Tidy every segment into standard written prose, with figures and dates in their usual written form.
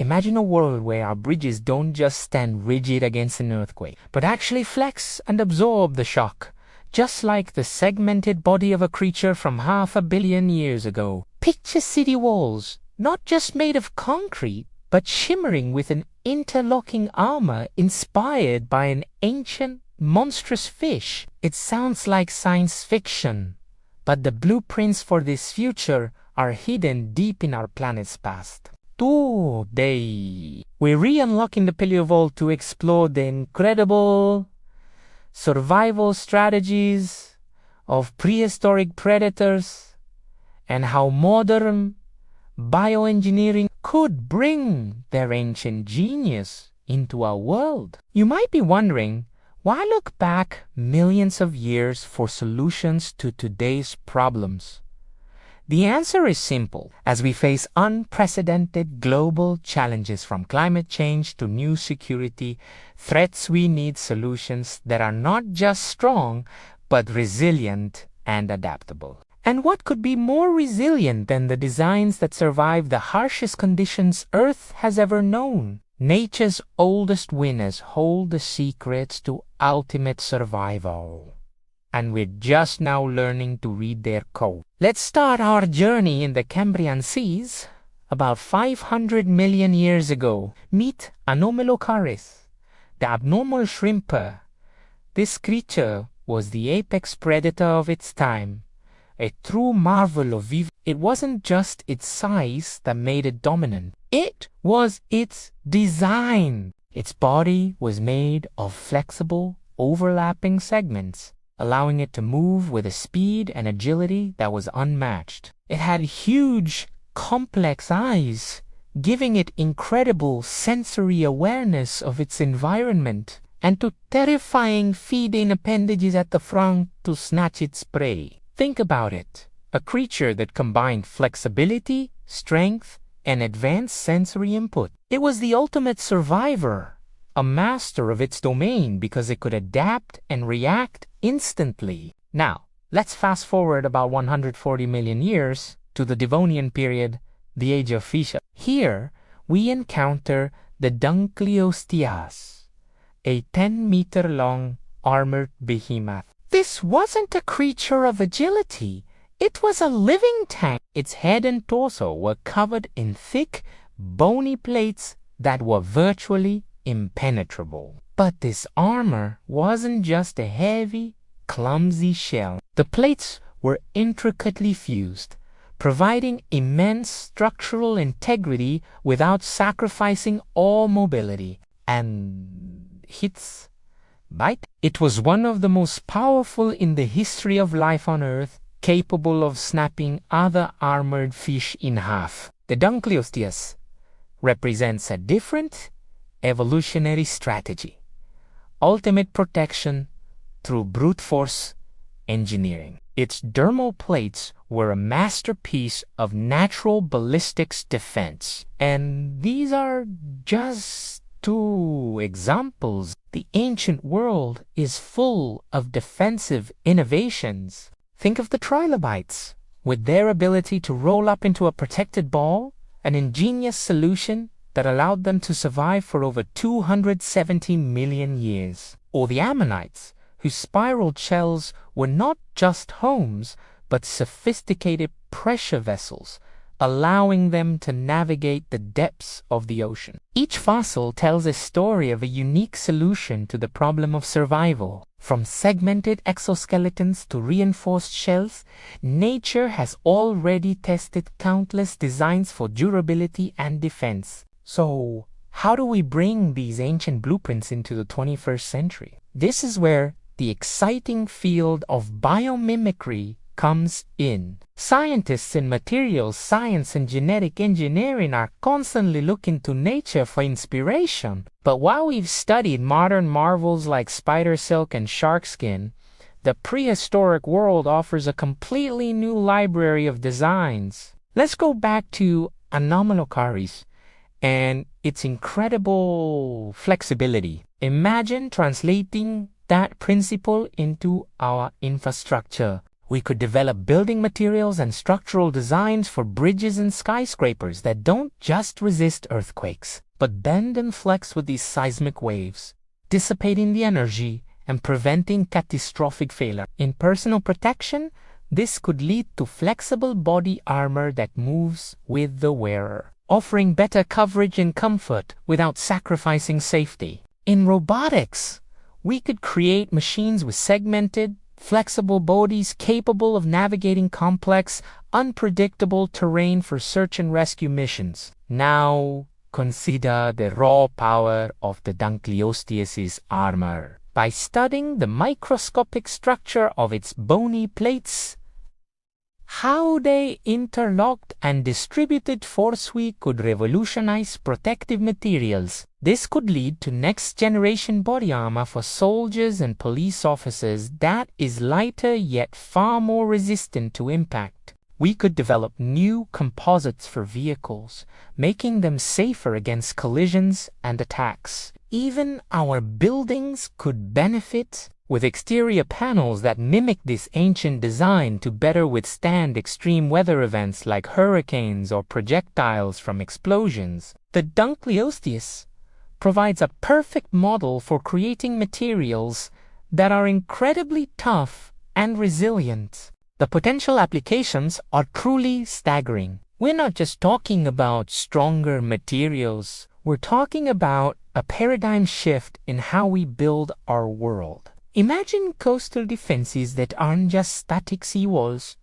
Imagine a world where our bridges don't just stand rigid against an earthquake, but actually flex and absorb the shock, just like the segmented body of a creature from 500 million years ago. Picture city walls, not just made of concrete, but shimmering with an interlocking armor inspired by an ancient, monstrous fish. It sounds like science fiction, but the blueprints for this future are hidden deep in our planet's past. Today, we're re-unlocking the Paleovault to explore the incredible survival strategies of prehistoric predators and how modern bioengineering could bring their ancient genius into our world. You might be wondering, why look back millions of years for solutions to today's problems? The answer is simple. As we face unprecedented global challenges from climate change to new security threats, we need solutions that are not just strong, but resilient and adaptable. And what could be more resilient than the designs that survive the harshest conditions Earth has ever known? Nature's oldest winners hold the secrets to ultimate survival. And we're just now learning to read their code. Let's start our journey in the Cambrian seas. About 500 million years ago, meet Anomalocaris, the abnormal shrimper. This creature was the apex predator of its time, a true marvel of viv. It wasn't just its size that made it dominant. It was its design. Its body was made of flexible, overlapping segments, allowing it to move with a speed and agility that was unmatched. It had huge, complex eyes, giving it incredible sensory awareness of its environment, and to terrifying feeding appendages at the front to snatch its prey. Think about it. A creature that combined flexibility, strength, and advanced sensory input. It was the ultimate survivor, a master of its domain because it could adapt and react instantly. Now, let's fast forward about 140 million years to the Devonian period, the Age of Fish. Here, we encounter the Dunkleosteus, a 10-meter-long armored behemoth. This wasn't a creature of agility. It was a living tank. Its head and torso were covered in thick, bony plates that were virtually impenetrable. But this armor wasn't just a heavy, clumsy shell. The plates were intricately fused, providing immense structural integrity without sacrificing all mobility. And its bite? It was one of the most powerful in the history of life on Earth, capable of snapping other armored fish in half. The Dunkleosteus represents a different evolutionary strategy: ultimate protection through brute force engineering. Its dermal plates were a masterpiece of natural ballistics defense. And these are just two examples. The ancient world is full of defensive innovations. Think of the trilobites, with their ability to roll up into a protected ball, an ingenious solution that allowed them to survive for over 270 million years. Or the ammonites, whose spiraled shells were not just homes, but sophisticated pressure vessels, allowing them to navigate the depths of the ocean. Each fossil tells a story of a unique solution to the problem of survival. From segmented exoskeletons to reinforced shells, nature has already tested countless designs for durability and defense. So, how do we bring these ancient blueprints into the 21st century? This is where the exciting field of biomimicry comes in. Scientists in materials science and genetic engineering are constantly looking to nature for inspiration. But while we've studied modern marvels like spider silk and shark skin, the prehistoric world offers a completely new library of designs. Let's go back to Anomalocaris and its incredible flexibility. Imagine translating that principle into our infrastructure. We could develop building materials and structural designs for bridges and skyscrapers that don't just resist earthquakes, but bend and flex with these seismic waves, dissipating the energy and preventing catastrophic failure. In personal protection, this could lead to flexible body armor that moves with the wearer, offering better coverage and comfort without sacrificing safety. In robotics, we could create machines with segmented, flexible bodies capable of navigating complex, unpredictable terrain for search and rescue missions. Now, consider the raw power of the Dunkleosteus' armor. By studying the microscopic structure of its bony plates, how they interlocked and distributed force, we could revolutionize protective materials. This could lead to next-generation body armor for soldiers and police officers that is lighter yet far more resistant to impact. We could develop new composites for vehicles, making them safer against collisions and attacks. Even our buildings could benefit, with exterior panels that mimic this ancient design to better withstand extreme weather events like hurricanes or projectiles from explosions. The Dunkleosteus provides a perfect model for creating materials that are incredibly tough and resilient. The potential applications are truly staggering. We're not just talking about stronger materials, we're talking about a paradigm shift in how we build our world. Imagine coastal defenses that aren't just static seawalls,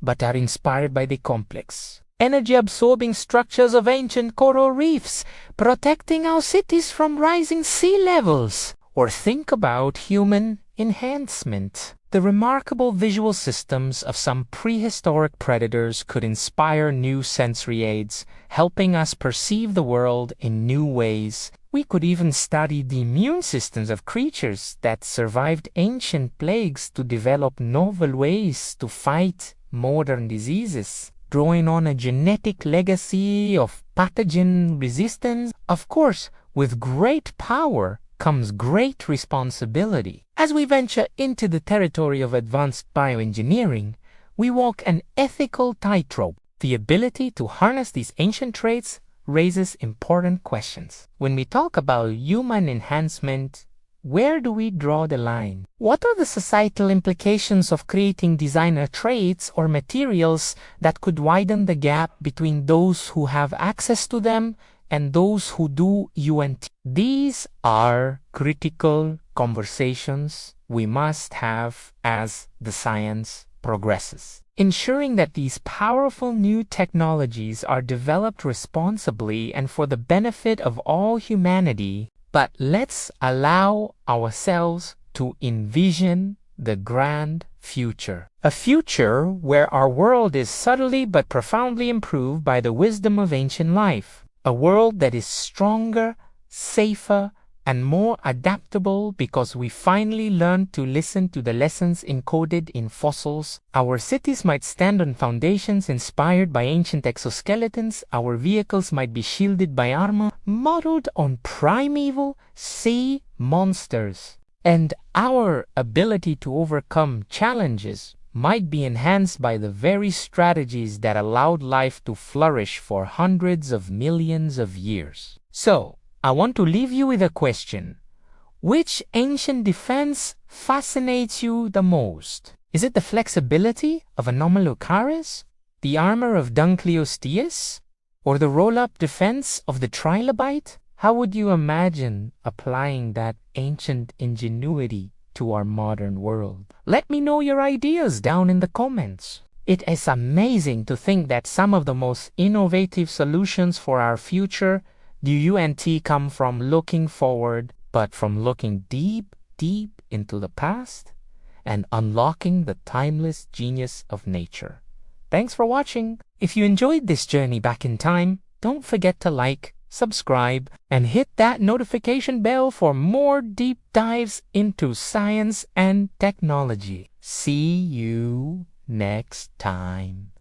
but are inspired by the complex, energy-absorbing structures of ancient coral reefs, protecting our cities from rising sea levels. Or think about human enhancement. The remarkable visual systems of some prehistoric predators could inspire new sensory aids, helping us perceive the world in new ways. We could even study the immune systems of creatures that survived ancient plagues to develop novel ways to fight modern diseases, drawing on a genetic legacy of pathogen resistance. Of course, with great power comes great responsibility. As we venture into the territory of advanced bioengineering, we walk an ethical tightrope. The ability to harness these ancient traits raises important questions. When we talk about human enhancement, where do we draw the line? What are the societal implications of creating designer traits or materials that could widen the gap between those who have access to them and those who do UNT? These are critical conversations we must have as the science progresses. Ensuring that these powerful new technologies are developed responsibly and for the benefit of all humanity. But let's allow ourselves to envision the grand future. A future where our world is subtly but profoundly improved by the wisdom of ancient life. A world that is stronger, safer, and more adaptable because we finally learned to listen to the lessons encoded in fossils. Our cities might stand on foundations inspired by ancient exoskeletons. Our vehicles might be shielded by armor modeled on primeval sea monsters. And our ability to overcome challenges might be enhanced by the very strategies that allowed life to flourish for hundreds of millions of years. So, I want to leave you with a question. Which ancient defense fascinates you the most? Is it the flexibility of Anomalocaris, the armor of Dunkleosteus, or the roll-up defense of the trilobite? How would you imagine applying that ancient ingenuity to our modern world? Let me know your ideas down in the comments. It is amazing to think that some of the most innovative solutions for our future do UNT come from looking forward, but from looking deep, deep into the past and unlocking the timeless genius of nature. Thanks for watching. If you enjoyed this journey back in time, don't forget to like, subscribe, and hit that notification bell for more deep dives into science and technology. See you next time.